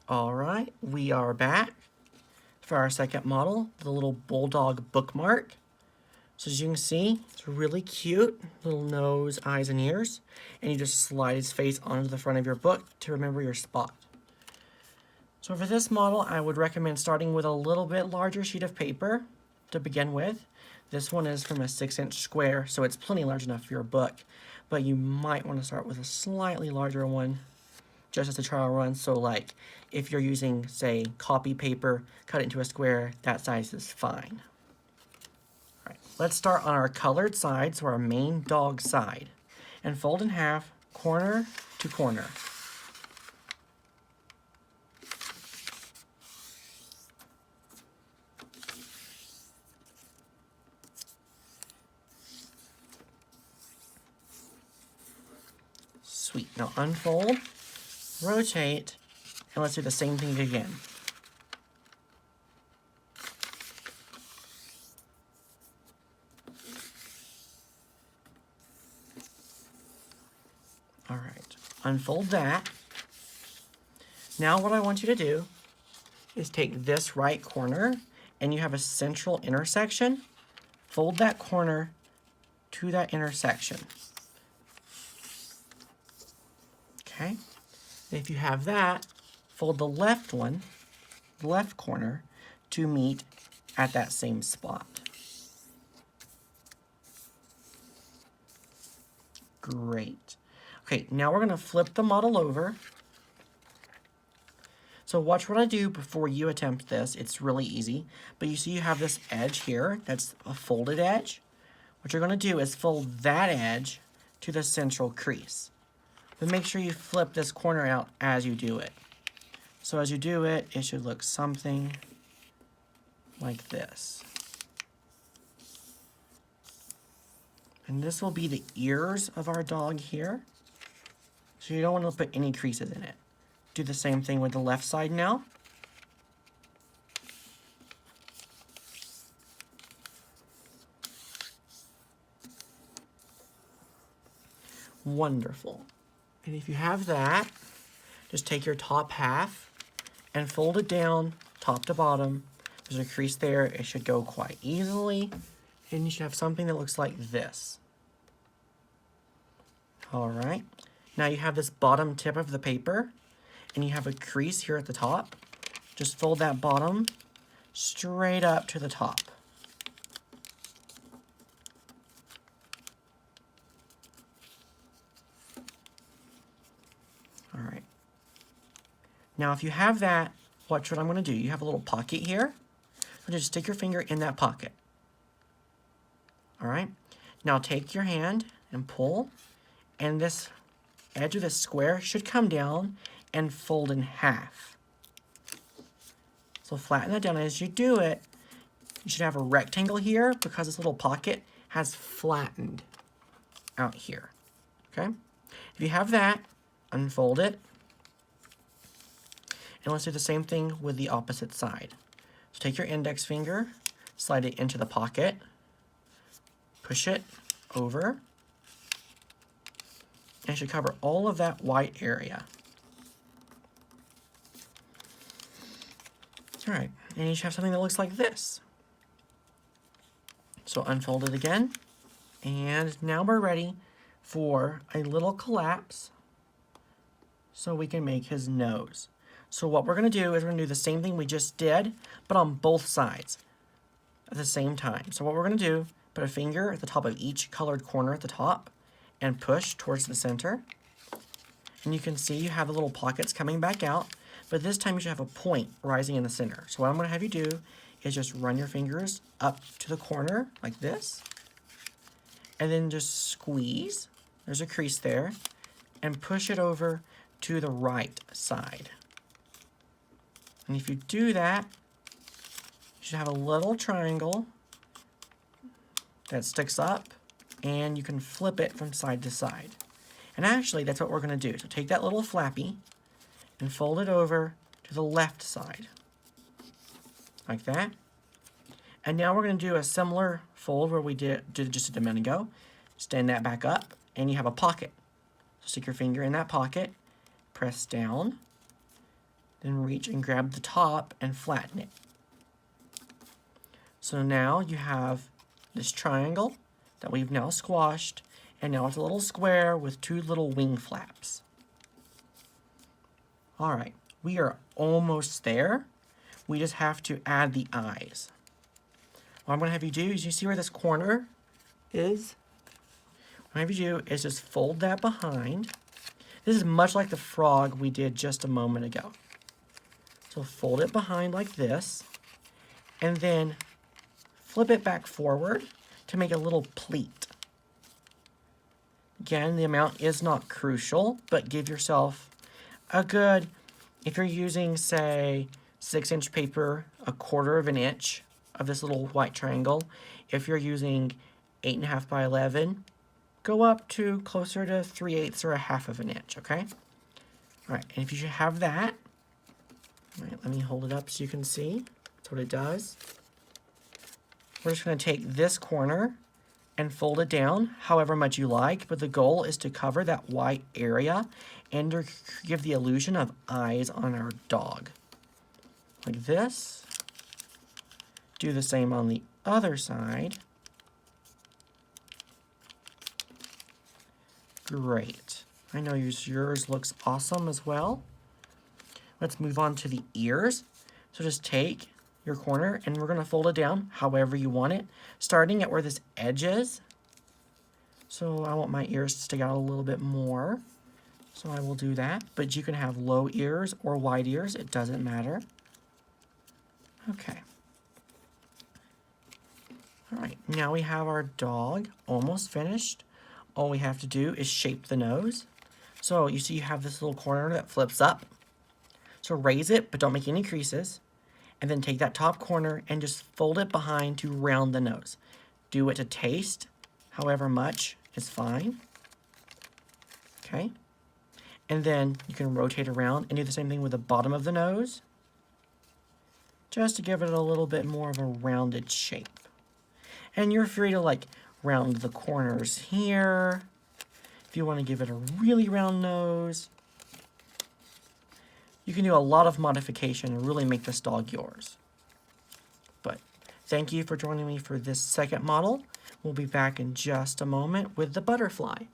All right, we are back for our second model, the little Bulldog Bookmark. So as you can see, it's really cute, little nose, eyes, and ears. And you just slide his face onto the front of your book to remember your spot. So for this model, I would recommend starting with a little bit larger sheet of paper to begin with. This one is from a 6-inch square, so it's plenty large enough for your book. But you might want to start with a slightly larger one just as a trial run. So like if you're using, say, copy paper, cut it into a square, that size is fine. All right, let's start on our colored side, so our main dog side, and fold in half, corner to corner. Sweet. Now unfold, rotate, and let's do the same thing again. All right, unfold that. Now what I want you to do is take this right corner, and you have a central intersection. Fold that corner to that intersection. Okay, if you have that, fold the left one, the left corner, to meet at that same spot. Great. Okay, now we're going to flip the model over. So watch what I do before you attempt this. It's really easy. But you see you have this edge here. That's a folded edge. What you're going to do is fold that edge to the central crease. But make sure you flip this corner out as you do it. So as you do it, it should look something like this. And this will be the ears of our dog here. So you don't want to put any creases in it. Do the same thing with the left side now. Wonderful. And if you have that, just take your top half and fold it down top to bottom. There's a crease there. It should go quite easily. And you should have something that looks like this. All right. Now you have this bottom tip of the paper, and you have a crease here at the top. Just fold that bottom straight up to the top. All right. Now if you have that, watch what I'm going to do. You have a little pocket here. So just stick your finger in that pocket. All right. Now take your hand and pull, and this edge of this square should come down and fold in half. So flatten that down. As you do it, you should have a rectangle here because this little pocket has flattened out here. Okay? If you have that, unfold it. And let's do the same thing with the opposite side. So take your index finger, slide it into the pocket, push it over, and it should cover all of that white area. All right, and you should have something that looks like this. So unfold it again, and now we're ready for a little collapse so we can make his nose. So what we're going to do is we're going to do the same thing we just did, but on both sides at the same time. So what we're going to do, put a finger at the top of each colored corner at the top and push towards the center. And you can see you have the little pockets coming back out, but this time you should have a point rising in the center. So what I'm going to have you do is just run your fingers up to the corner like this, and then just squeeze. There's a crease there, and push it over to the right side. And if you do that, you should have a little triangle that sticks up, and you can flip it from side to side. And actually, that's what we're going to do. So take that little flappy and fold it over to the left side, like that. And now we're going to do a similar fold where we did just a minute ago. Stand that back up, and you have a pocket. So stick your finger in that pocket, press down, Then reach and grab the top and flatten it. So now you have this triangle that we've now squashed, and now it's a little square with two little wing flaps. All right, we are almost there. We just have to add the eyes. What I'm gonna have you do is, you see where this corner is? What I'm gonna have you do is just fold that behind. This is much like the frog we did just a moment ago. So fold it behind like this, and then flip it back forward to make a little pleat. Again, the amount is not crucial, but give yourself a good, if you're using, say, 6-inch paper, 1/4 of an inch of this little white triangle. If you're using 8.5 by 11, go up to closer to 3/8 or 1/2 of an inch, okay? All right, and if you should have that, all right, let me hold it up so you can see. That's what it does. We're just gonna take this corner and fold it down however much you like, but the goal is to cover that white area and to give the illusion of eyes on our dog. Like this. Do the same on the other side. Great. I know yours looks awesome as well. Let's move on to the ears. So just take your corner and we're gonna fold it down however you want it, starting at where this edge is. So I want my ears to stick out a little bit more. So I will do that, but you can have low ears or wide ears, it doesn't matter. Okay. All right, now we have our dog almost finished. All we have to do is shape the nose. So you see you have this little corner that flips up. So raise it, but don't make any creases. And then take that top corner and just fold it behind to round the nose. Do it to taste, however much is fine. Okay. And then you can rotate around and do the same thing with the bottom of the nose, just to give it a little bit more of a rounded shape. And you're free to like round the corners here, if you want to give it a really round nose. You can do a lot of modification and really make this dog yours. But thank you for joining me for this second model. We'll be back in just a moment with the butterfly.